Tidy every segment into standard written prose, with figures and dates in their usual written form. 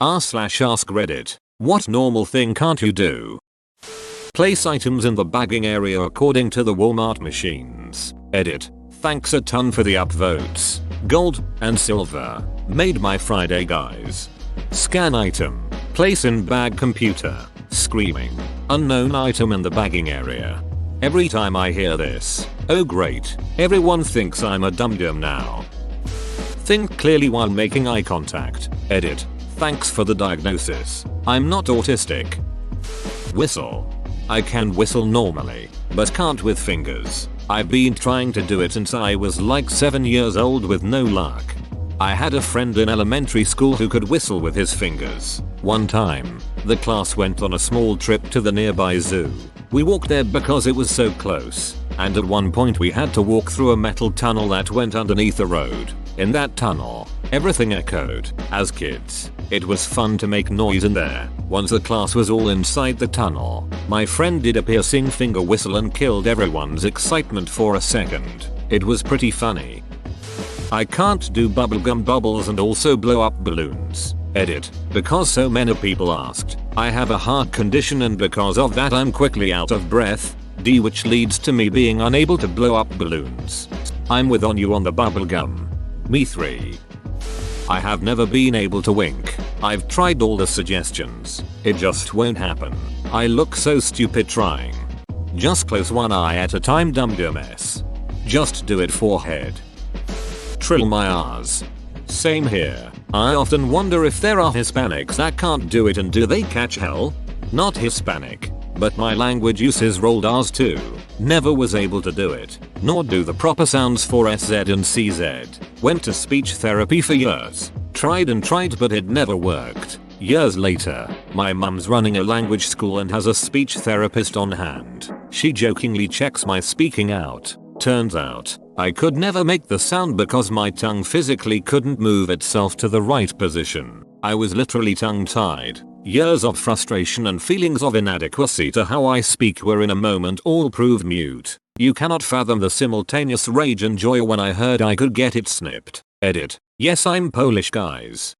r/ask Reddit. What normal thing can't you do? Place items in the bagging area according to the Walmart machines. Edit. Thanks a ton for the upvotes. Gold and silver. Made my Friday, guys. Scan item. Place in bag computer. Screaming. Unknown item in the bagging area. Every time I hear this, oh great, everyone thinks I'm a dum-dum now. Think clearly while making eye contact. Edit. Thanks for the diagnosis. I'm not autistic. Whistle. I can whistle normally, but can't with fingers. I've been trying to do it since I was like 7 years old with no luck. I had a friend in elementary school who could whistle with his fingers. One time, the class went on a small trip to the nearby zoo. We walked there because it was so close, and at one point we had to walk through a metal tunnel that went underneath the road. In that tunnel, everything echoed. As kids, it was fun to make noise in there. Once the class was all inside the tunnel, my friend did a piercing finger whistle and killed everyone's excitement for a second. It was pretty funny. I can't do bubblegum bubbles and also blow up balloons. Edit. Because so many people asked, I have a heart condition and because of that I'm quickly out of breath. D, which leads to me being unable to blow up balloons. I'm with on you on the bubblegum. Me 3. I have never been able to wink. I've tried all the suggestions. It just won't happen. I look so stupid trying. Just close one eye at a time, dum-dum-mess. Just do it, forehead. Trill my R's. Same here. I often wonder if there are Hispanics that can't do it and do they catch hell? Not Hispanic, but my language uses rolled R's too. Never was able to do it, nor do the proper sounds for SZ and CZ. Went to speech therapy for years. Tried and tried but it never worked. Years later, my mum's running a language school and has a speech therapist on hand. She jokingly checks my speaking out. Turns out, I could never make the sound because my tongue physically couldn't move itself to the right position. I was literally tongue-tied. Years of frustration and feelings of inadequacy to how I speak were in a moment all proved mute. You cannot fathom the simultaneous rage and joy when I heard I could get it snipped. Edit. Yes, I'm Polish, guys.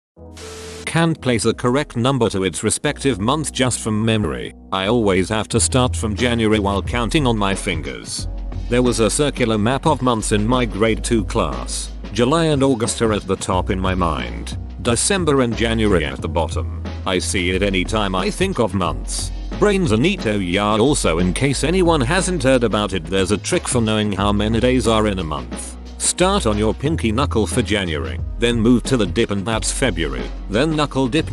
Can't place a correct number to its respective month just from memory. I always have to start from January while counting on my fingers. There was a circular map of months in my grade 2 class. July and August are at the top in my mind. December and January at the bottom. I see it anytime I think of months. Brains are neato, yeah. Also, in case anyone hasn't heard about it, there's a trick for knowing how many days are in a month. Start on your pinky knuckle for January, then move to the dip and that's February. Then knuckle dip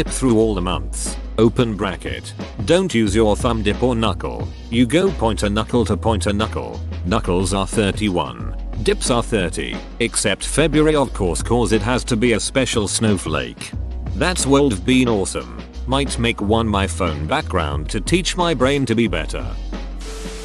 through all the months. Open bracket. Don't use your thumb dip or knuckle. You go pointer knuckle to pointer knuckle. Knuckles are 31. Dips are 30. Except February of course cause it has to be a special snowflake. That's would been awesome. Might make one my phone background to teach my brain to be better.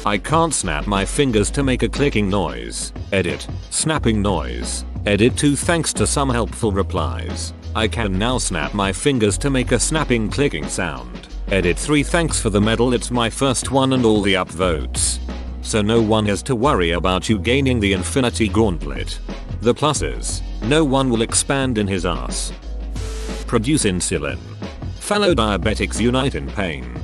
I can't snap my fingers to make a clicking noise. Edit. Snapping noise. Edit 2 thanks to some helpful replies. I can now snap my fingers to make a snapping clicking sound. Edit 3 thanks for the medal, it's my first one and all the upvotes. So no one has to worry about you gaining the infinity gauntlet. The pluses. No one will expand in his ass. Produce insulin. Fellow diabetics unite in pain.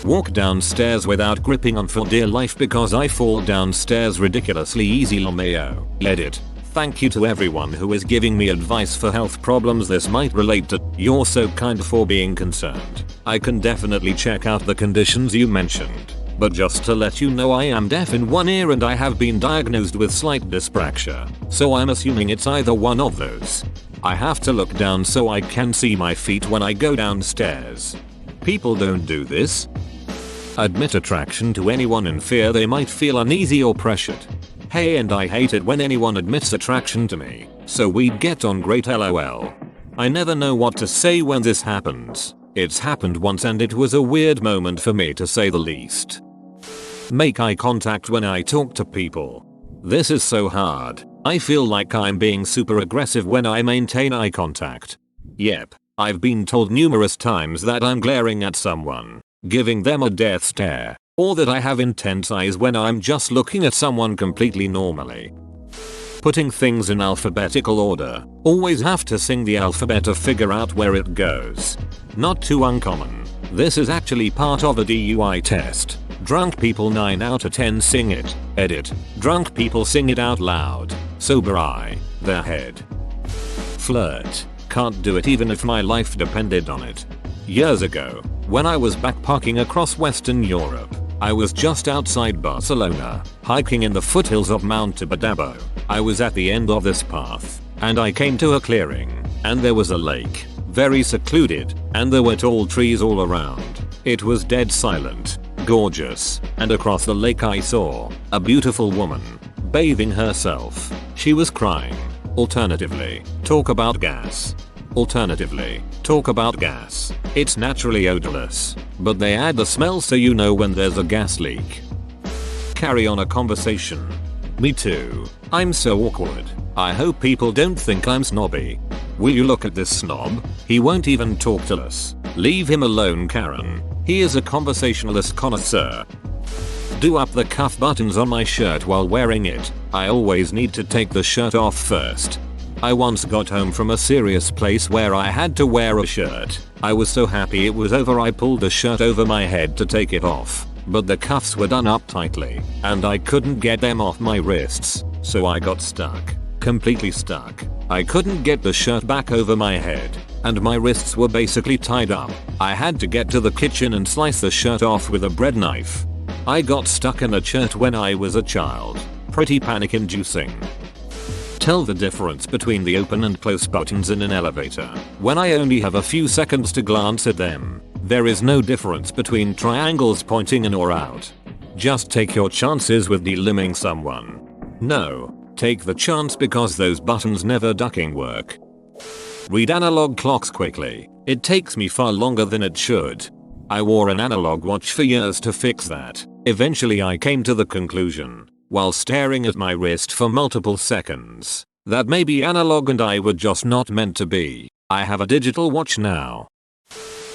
Walk downstairs without gripping on for dear life because I fall downstairs ridiculously easy, LMAO. Edit. Thank you to everyone who is giving me advice for health problems this might relate to. You're so kind for being concerned. I can definitely check out the conditions you mentioned. But just to let you know, I am deaf in one ear and I have been diagnosed with slight dyspraxia. So I'm assuming it's either one of those. I have to look down so I can see my feet when I go downstairs. People don't do this. Admit attraction to anyone in fear they might feel uneasy or pressured. Hey, and I hate it when anyone admits attraction to me. So we'd get on great, lol. I never know what to say when this happens. It's happened once and it was a weird moment for me to say the least. Make eye contact when I talk to people. This is so hard. I feel like I'm being super aggressive when I maintain eye contact. Yep, I've been told numerous times that I'm glaring at someone, giving them a death stare, or that I have intense eyes when I'm just looking at someone completely normally. Putting things in alphabetical order. Always have to sing the alphabet to figure out where it goes. Not too uncommon. This is actually part of a DUI test. Drunk people 9 out of 10 sing it. Edit. Drunk people sing it out loud. Sober eye. Their head. Flirt. Can't do it even if my life depended on it. Years ago, when I was backpacking across Western Europe, I was just outside Barcelona, hiking in the foothills of Mount Tibidabo. I was at the end of this path, and I came to a clearing, and there was a lake, very secluded, and there were tall trees all around. It was dead silent, gorgeous, and across the lake I saw a beautiful woman, bathing herself. She was crying. Alternatively, talk about gas. Alternatively, talk about gas. It's naturally odorless, but they add the smell so you know when there's a gas leak. Carry on a conversation. Me too. I'm so awkward. I hope people don't think I'm snobby. Will you look at this snob? He won't even talk to us. Leave him alone, Karen. He is a conversationalist connoisseur. Do up the cuff buttons on my shirt while wearing it. I always need to take the shirt off first. I once got home from a serious place where I had to wear a shirt. I was so happy it was over I pulled the shirt over my head to take it off, but the cuffs were done up tightly, and I couldn't get them off my wrists, so I got stuck. Completely stuck. I couldn't get the shirt back over my head, and my wrists were basically tied up. I had to get to the kitchen and slice the shirt off with a bread knife. I got stuck in a shirt when I was a child. Pretty panic inducing. Tell the difference between the open and close buttons in an elevator. When I only have a few seconds to glance at them, there is no difference between triangles pointing in or out. Just take your chances with delimbing someone. No, take the chance because those buttons never ducking work. Read analog clocks quickly. It takes me far longer than it should. I wore an analog watch for years to fix that. Eventually I came to the conclusion, while staring at my wrist for multiple seconds, that maybe analog and I were just not meant to be. I have a digital watch now.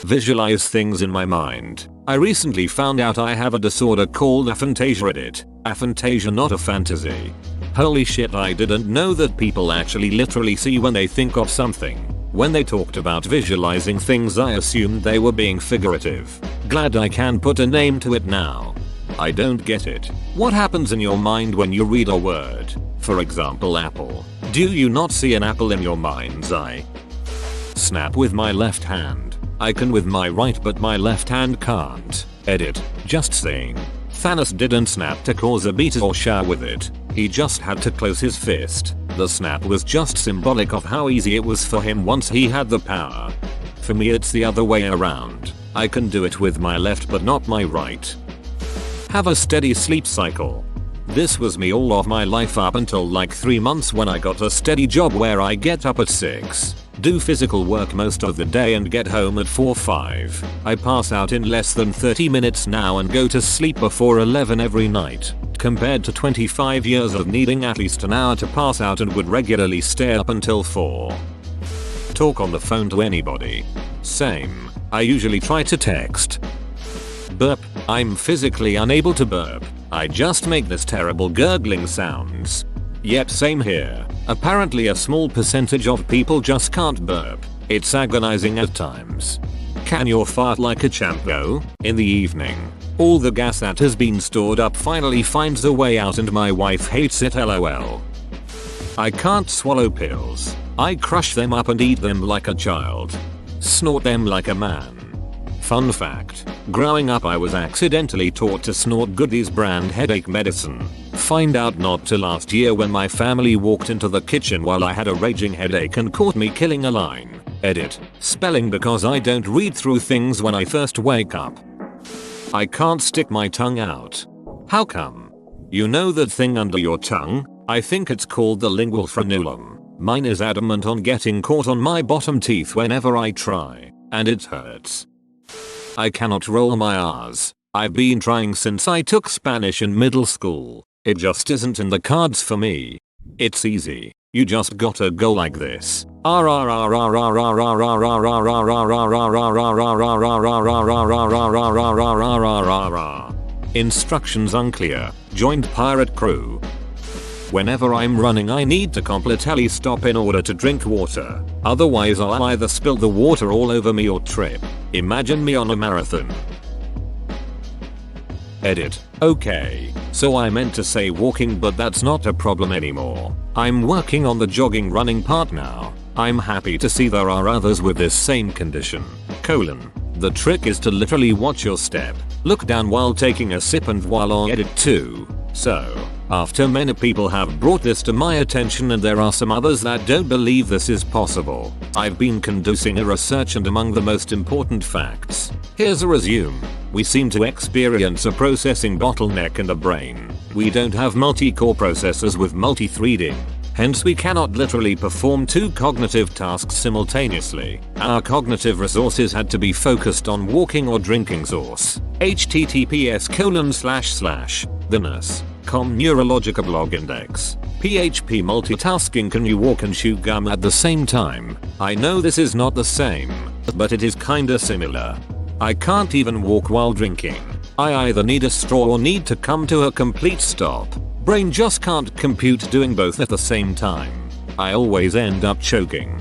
Visualize things in my mind. I recently found out I have a disorder called aphantasia. Edit. Aphantasia, not a fantasy. Holy shit, I didn't know that people actually literally see when they think of something. When they talked about visualizing things, I assumed they were being figurative. Glad I can put a name to it now. I don't get it. What happens in your mind when you read a word? For example, apple. Do you not see an apple in your mind's eye? Snap with my left hand. I can with my right, but my left hand can't. Edit. Just saying. Thanos didn't snap to cause a beat or shower with it. He just had to close his fist. The snap was just symbolic of how easy it was for him once he had the power. For me it's the other way around. I can do it with my left but not my right. Have a steady sleep cycle. This was me all of my life up until like 3 months when I got a steady job where I get up at 6, do physical work most of the day and get home at 4-5. I pass out in less than 30 minutes now and go to sleep before 11 every night, compared to 25 years of needing at least an hour to pass out and would regularly stay up until 4. Talk on the phone to anybody. Same. I usually try to text. Burp. I'm physically unable to burp. I just make this terrible gurgling sounds. Yep, same here. Apparently a small percentage of people just can't burp. It's agonizing at times. Can your fart like a champ go? In the evening, all the gas that has been stored up finally finds a way out and my wife hates it, lol. I can't swallow pills. I crush them up and eat them like a child. Snort them like a man. Fun fact, growing up I was accidentally taught to snort Goodies brand headache medicine. Find out not till last year when my family walked into the kitchen while I had a raging headache and caught me killing a line. Edit. Spelling because I don't read through things when I first wake up. I can't stick my tongue out. How come? You know that thing under your tongue? I think it's called the lingual frenulum. Mine is adamant on getting caught on my bottom teeth whenever I try, and it hurts. I cannot roll my R's. I've been trying since I took Spanish in middle school. It just isn't in the cards for me. It's easy. You just gotta go like this. Instructions unclear. Joined pirate crew. Whenever I'm running I need to completely stop in order to drink water. Otherwise I'll either spill the water all over me or trip. Imagine me on a marathon. Edit. Okay, so I meant to say walking but that's not a problem anymore. I'm working on the jogging running part now. I'm happy to see there are others with this same condition. The trick is to literally watch your step, look down while taking a sip and while on edit too. So, after many people have brought this to my attention and there are some others that don't believe this is possible, I've been conducting a research and among the most important facts. Here's a resume. We seem to experience a processing bottleneck in the brain. We don't have multi-core processors with multi-threading. Hence we cannot literally perform two cognitive tasks simultaneously. Our cognitive resources had to be focused on walking or drinking source. https://the.com Neurologica blog index. PHP multitasking. Can you walk and chew gum at the same time? I know this is not the same, but it is kinda similar. I can't even walk while drinking. I either need a straw or need to come to a complete stop. Brain just can't compute doing both at the same time. I always end up choking.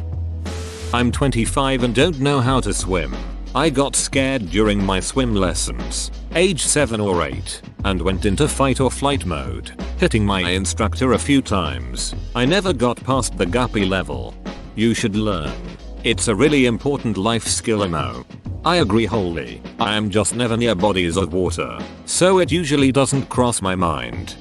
I'm 25 and don't know how to swim. I got scared during my swim lessons, age 7 or 8, and went into fight or flight mode, hitting my instructor a few times. I never got past the guppy level. You should learn. It's a really important life skill, I know. I agree wholly. I am just never near bodies of water, so it usually doesn't cross my mind.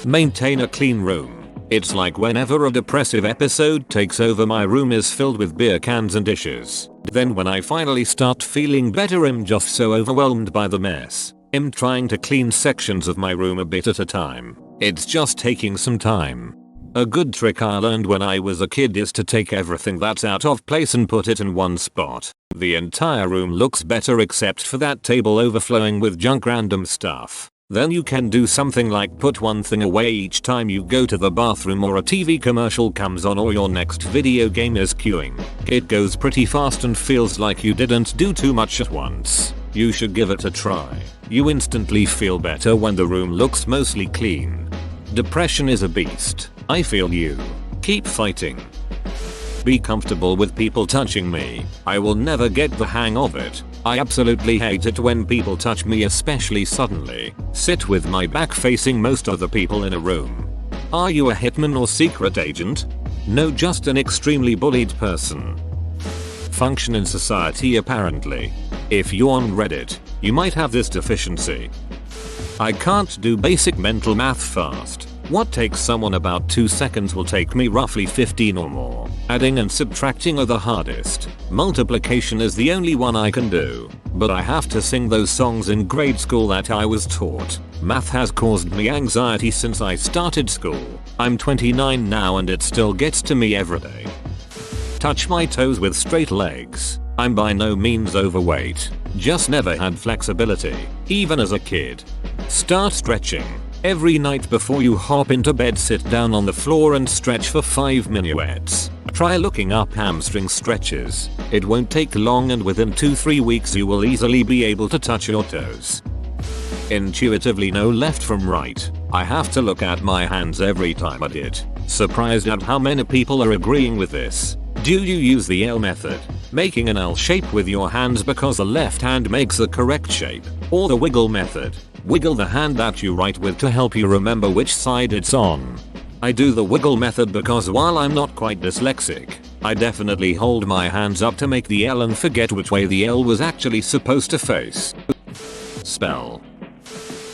Maintain a clean room. It's like whenever a depressive episode takes over, my room is filled with beer cans and dishes. Then when I finally start feeling better, I'm just so overwhelmed by the mess. I'm trying to clean sections of my room a bit at a time. It's just taking some time. A good trick I learned when I was a kid is to take everything that's out of place and put it in one spot. The entire room looks better except for that table overflowing with junk random stuff. Then you can do something like put one thing away each time you go to the bathroom or a TV commercial comes on or your next video game is queuing. It goes pretty fast and feels like you didn't do too much at once. You should give it a try. You instantly feel better when the room looks mostly clean. Depression is a beast. I feel you. Keep fighting. Be comfortable with people touching me. I will never get the hang of it. I absolutely hate it when people touch me, especially suddenly. Sit with my back facing most of the people in a room. Are you a hitman or secret agent? No, just an extremely bullied person. Function in society apparently. If you're on Reddit, you might have this deficiency. I can't do basic mental math fast. What takes someone about 2 seconds will take me roughly 15 or more. Adding and subtracting are the hardest. Multiplication is the only one I can do. But I have to sing those songs in grade school that I was taught. Math has caused me anxiety since I started school. I'm 29 now and it still gets to me every day. Touch my toes with straight legs. I'm by no means overweight. Just never had flexibility, even as a kid. Start stretching. Every night before you hop into bed, sit down on the floor and stretch for 5 minuets. Try looking up hamstring stretches. It won't take long and within 2-3 weeks you will easily be able to touch your toes. Intuitively know left from right. I have to look at my hands every time I did. Surprised at how many people are agreeing with this. Do you use the L method? Making an L shape with your hands because the left hand makes the correct shape. Or the wiggle method. Wiggle the hand that you write with to help you remember which side it's on. I do the wiggle method because while I'm not quite dyslexic, I definitely hold my hands up to make the L and forget which way the L was actually supposed to face. Spell.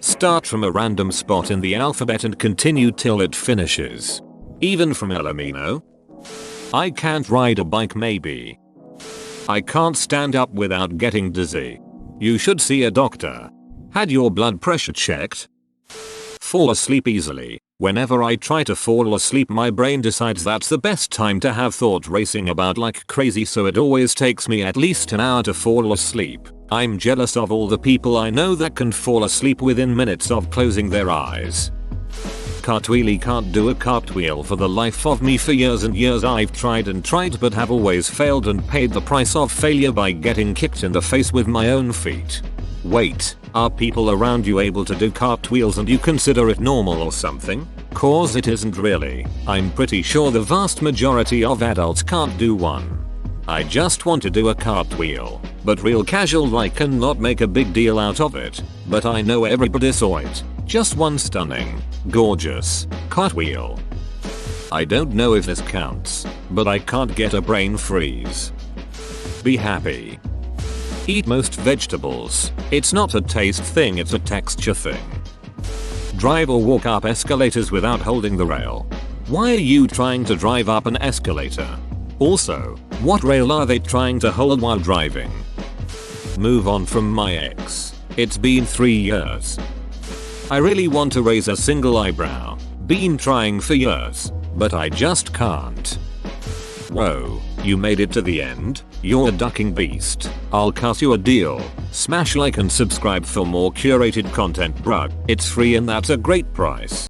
Start from a random spot in the alphabet and continue till it finishes. Even from El Amino. I can't ride a bike maybe. I can't stand up without getting dizzy. You should see a doctor. Had your blood pressure checked? Fall asleep easily. Whenever I try to fall asleep, my brain decides that's the best time to have thought racing about like crazy, so it always takes me at least an hour to fall asleep. I'm jealous of all the people I know that can fall asleep within minutes of closing their eyes. Cartwheelie can't do a cartwheel for the life of me. For years and years I've tried and tried but have always failed and paid the price of failure by getting kicked in the face with my own feet. Wait, are people around you able to do cartwheels and you consider it normal or something? Cause it isn't really. I'm pretty sure the vast majority of adults can't do one. I just want to do a cartwheel, but real casual like cannot make a big deal out of it, but I know everybody saw it. Just one stunning, gorgeous cartwheel. I don't know if this counts, but I can't get a brain freeze. Be happy. Eat most vegetables. It's not a taste thing, it's a texture thing. Drive or walk up escalators without holding the rail. Why are you trying to drive up an escalator? Also, what rail are they trying to hold while driving? Move on from my ex. It's been 3 years. I really want to raise a single eyebrow. Been trying for years, but I just can't. Whoa, you made it to the end? You're a ducking beast. I'll cut you a deal. Smash like and subscribe for more curated content, bruh. It's free and that's a great price.